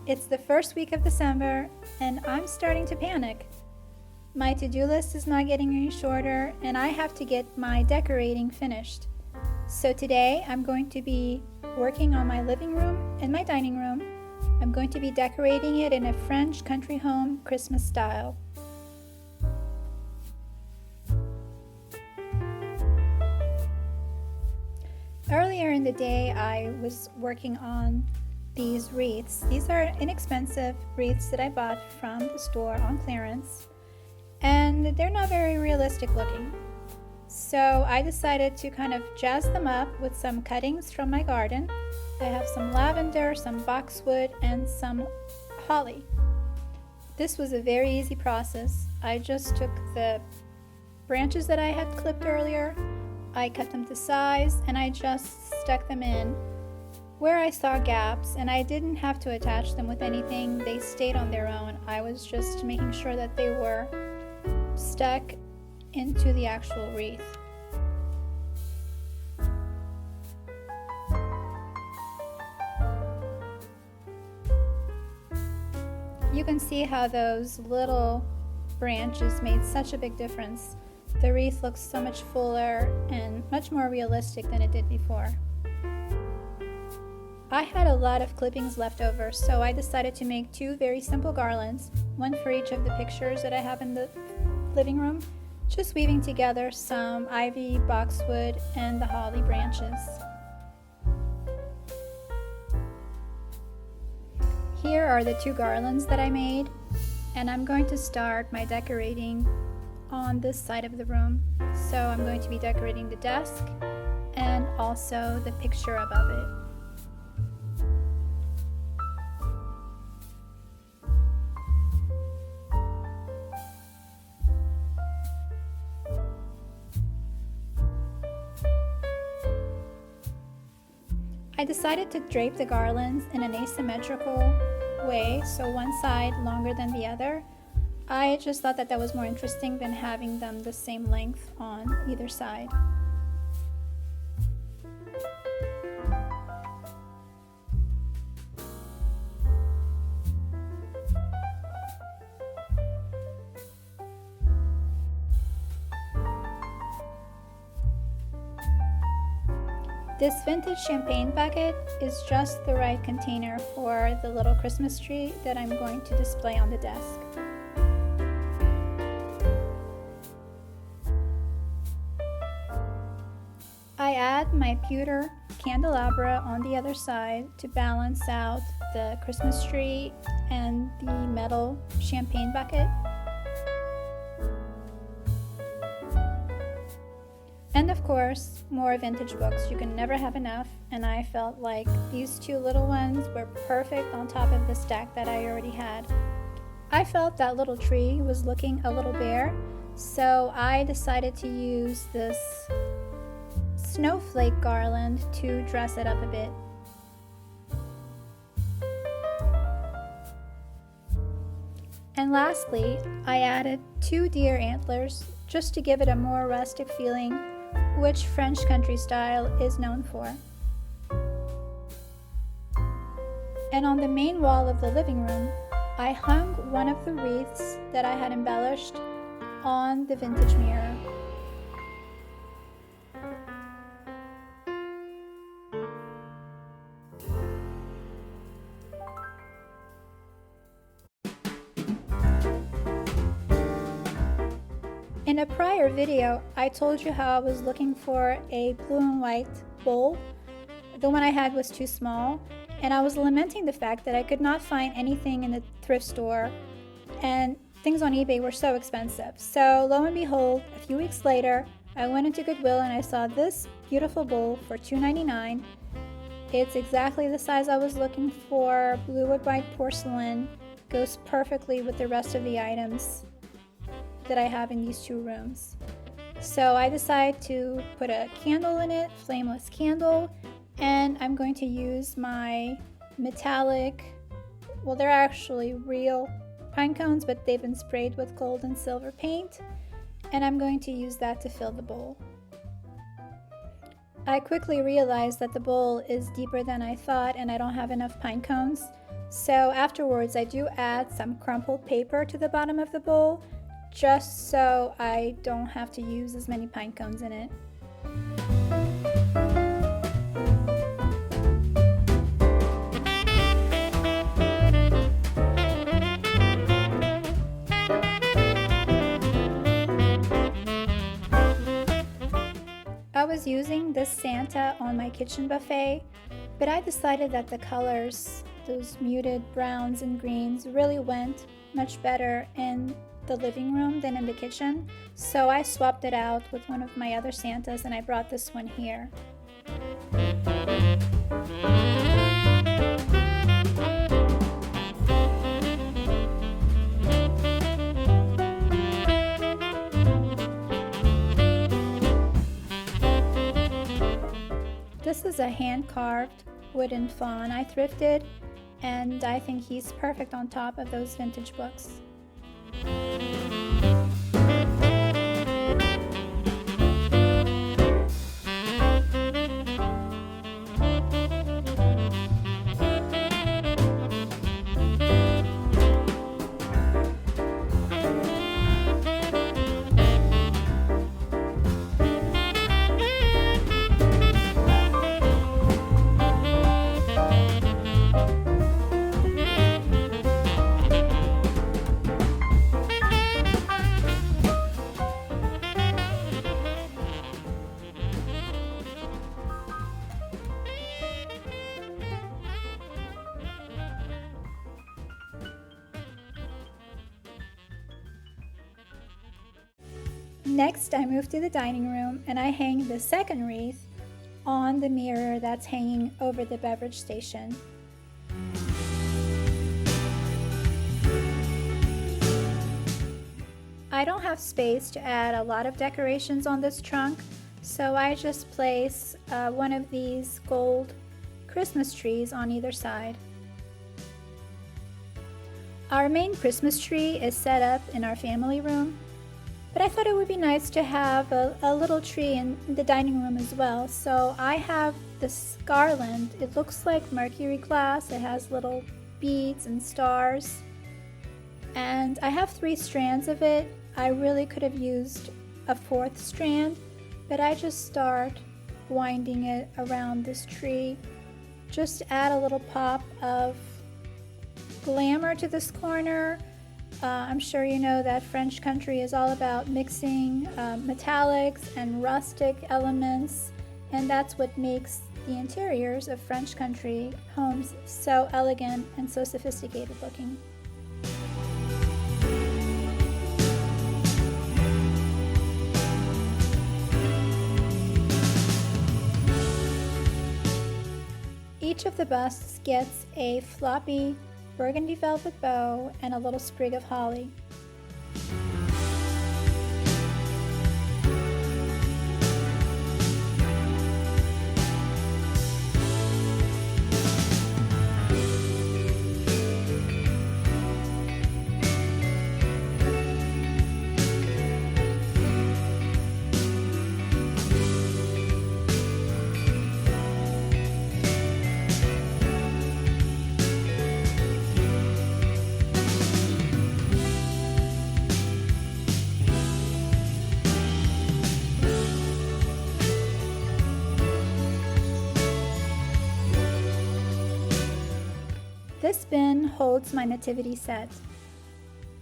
It's the first week of December, and I'm starting to panic. My to-do list is not getting any shorter, and I have to get my decorating finished. So today, I'm going to be working on my living room and my dining room. I'm going to be decorating it in a French country home Christmas style. Earlier in the day, I was working on these wreaths. These are inexpensive wreaths that I bought from the store on clearance, and they're not very realistic looking. So I decided to kind of jazz them up with some cuttings from my garden. I have some lavender, some boxwood, and some holly. This was a very easy process. I just took the branches that I had clipped earlier, I cut them to size, and I just stuck them in where I saw gaps, and I didn't have to attach them with anything. They stayed on their own. I was just making sure that they were stuck into the actual wreath. You can see how those little branches made such a big difference. The wreath looks so much fuller and much more realistic than it did before. I had a lot of clippings left over, so I decided to make two very simple garlands, one for each of the pictures that I have in the living room, just weaving together some ivy, boxwood, and the holly branches. Here are the two garlands that I made, and I'm going to start my decorating on this side of the room. So I'm going to be decorating the desk and also the picture above it. I decided to drape the garlands in an asymmetrical way, so one side longer than the other. I just thought that was more interesting than having them the same length on either side. This vintage champagne bucket is just the right container for the little Christmas tree that I'm going to display on the desk. I add my pewter candelabra on the other side to balance out the Christmas tree and the metal champagne bucket. And of course, more vintage books. You can never have enough, and I felt like these two little ones were perfect on top of the stack that I already had. I felt that little tree was looking a little bare, so I decided to use this snowflake garland to dress it up a bit. And lastly, I added two deer antlers just to give it a more rustic feeling, which French country style is known for. And on the main wall of the living room, I hung one of the wreaths that I had embellished on the vintage mirror. In a prior video, I told you how I was looking for a blue and white bowl. The one I had was too small, and I was lamenting the fact that I could not find anything in the thrift store, and things on eBay were so expensive. So lo and behold, a few weeks later, I went into Goodwill and I saw this beautiful bowl for $2.99. It's exactly the size I was looking for, blue and white porcelain, goes perfectly with the rest of the items that I have in these two rooms. So I decided to put a candle in it, flameless candle, and I'm going to use my metallic, well, they're actually real pine cones, but they've been sprayed with gold and silver paint, and I'm going to use that to fill the bowl. I quickly realized that the bowl is deeper than I thought and I don't have enough pine cones, So afterwards, I do add some crumpled paper to the bottom of the bowl, just so I don't have to use as many pine cones in it. I was using this Santa on my kitchen buffet, but I decided that the colors, those muted browns and greens, really went much better in the living room than in the kitchen. So I swapped it out with one of my other Santas and I brought this one here. This is a hand-carved wooden fawn I thrifted, and I think he's perfect on top of those vintage books. Next, I move to the dining room and I hang the second wreath on the mirror that's hanging over the beverage station. I don't have space to add a lot of decorations on this trunk, so I just place one of these gold Christmas trees on either side. Our main Christmas tree is set up in our family room, but I thought it would be nice to have a little tree in the dining room as well. So I have this garland. It looks like mercury glass. It has little beads and stars. And I have 3 strands of it. I really could have used a 4th strand, but I just start winding it around this tree. Just to add a little pop of glamour to this corner. I'm sure you know that French country is all about mixing metallics and rustic elements, and that's what makes the interiors of French country homes so elegant and so sophisticated looking. Each of the busts gets a floppy burgundy velvet bow and a little sprig of holly. This bin holds my nativity set.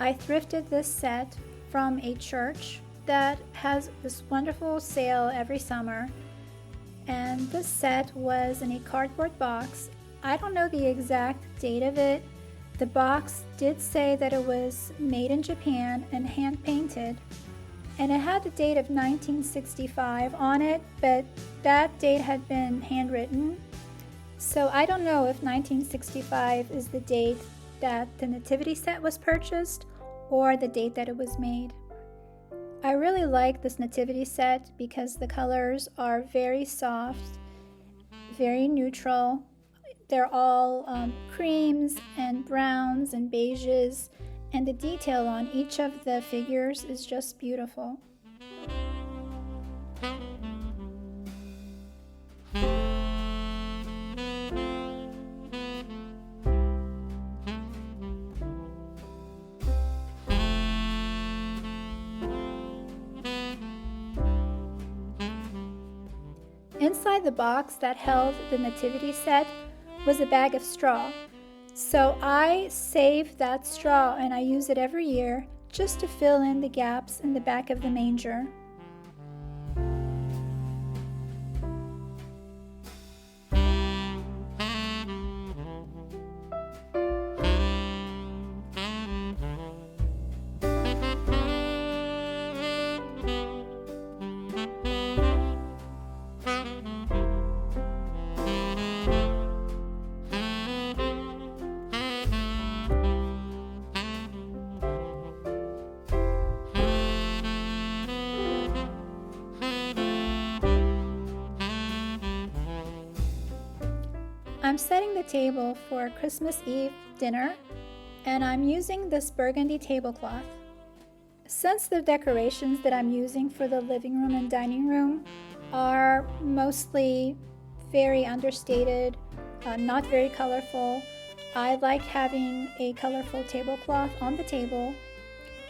I thrifted this set from a church that has this wonderful sale every summer, and this set was in a cardboard box. I don't know the exact date of it. The box did say that it was made in Japan and hand painted, and it had the date of 1965 on it, but that date had been handwritten. So I don't know if 1965 is the date that the nativity set was purchased or the date that it was made. I really like this nativity set because the colors are very soft, very neutral. They're all creams and browns and beiges, and the detail on each of the figures is just beautiful. inside the box that held the nativity set was a bag of straw. So I save that straw and I use it every year just to fill in the gaps in the back of the manger. I'm setting the table for Christmas Eve dinner, and I'm using this burgundy tablecloth. Since the decorations that I'm using for the living room and dining room are mostly very understated, not very colorful, I like having a colorful tablecloth on the table.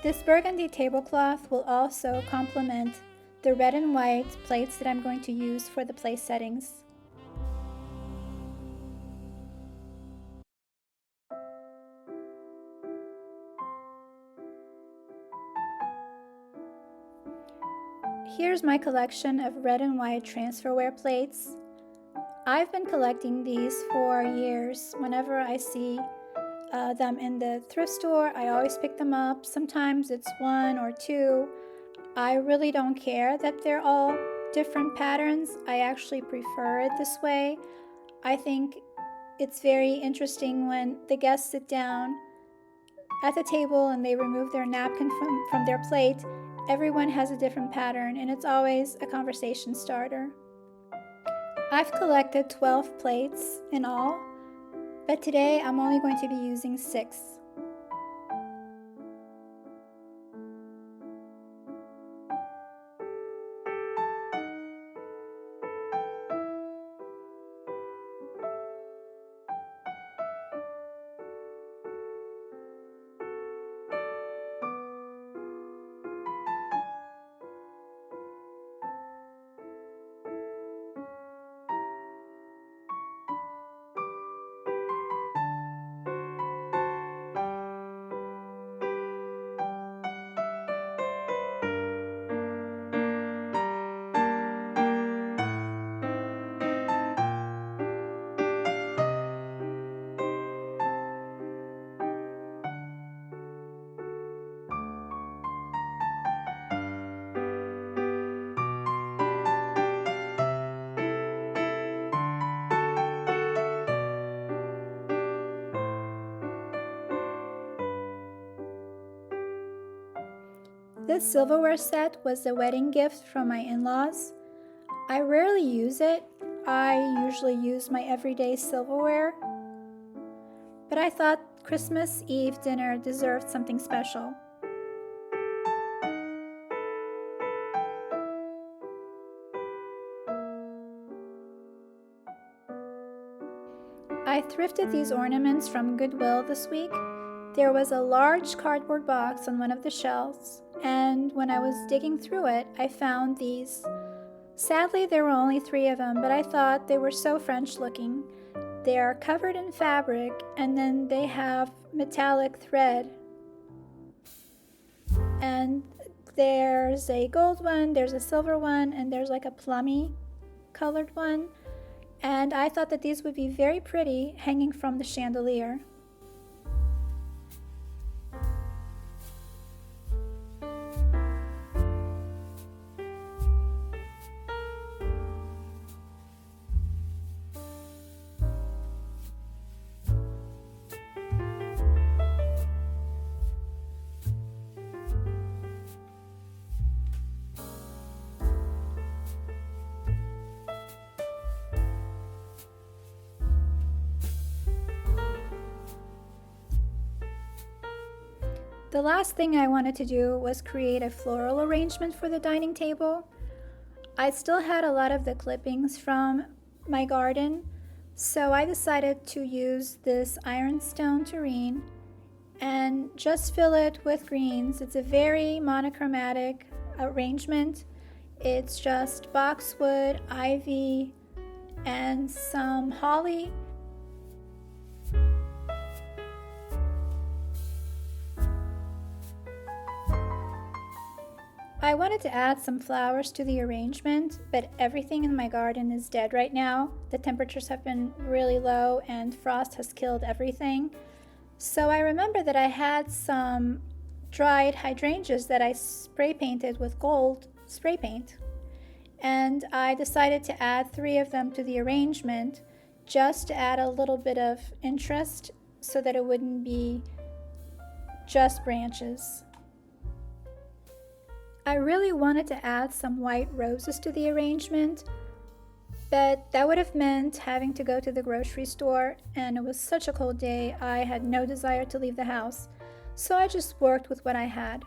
This burgundy tablecloth will also complement the red and white plates that I'm going to use for the place settings. Here's my collection of red and white transferware plates. I've been collecting these for years. Whenever I see them in the thrift store, I always pick them up. Sometimes it's one or two. I really don't care that they're all different patterns. I actually prefer it this way. I think it's very interesting when the guests sit down at the table and they remove their napkin from their plate. Everyone has a different pattern, and it's always a conversation starter. I've collected 12 plates in all, but today I'm only going to be using 6. This silverware set was a wedding gift from my in-laws. I rarely use it. I usually use my everyday silverware. But I thought Christmas Eve dinner deserved something special. I thrifted these ornaments from Goodwill this week. There was a large cardboard box on one of the shelves, and when I was digging through it, I found these. Sadly, there were only 3 of them, but I thought they were so French looking. They are covered in fabric, and then they have metallic thread. And there's a gold one, there's a silver one, and there's like a plummy colored one. And I thought that these would be very pretty hanging from the chandelier. The last thing I wanted to do was create a floral arrangement for the dining table. I still had a lot of the clippings from my garden, so I decided to use this ironstone tureen and just fill it with greens. It's a very monochromatic arrangement. It's just boxwood, ivy, and some holly. I wanted to add some flowers to the arrangement, but everything in my garden is dead right now. The temperatures have been really low and frost has killed everything. So I remember that I had some dried hydrangeas that I spray painted with gold spray paint. And I decided to add 3 of them to the arrangement just to add a little bit of interest so that it wouldn't be just branches. I really wanted to add some white roses to the arrangement, but that would have meant having to go to the grocery store, and it was such a cold day I had no desire to leave the house, so I just worked with what I had.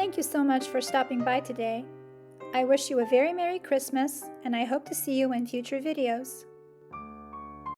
Thank you so much for stopping by today. I wish you a very Merry Christmas, and I hope to see you in future videos.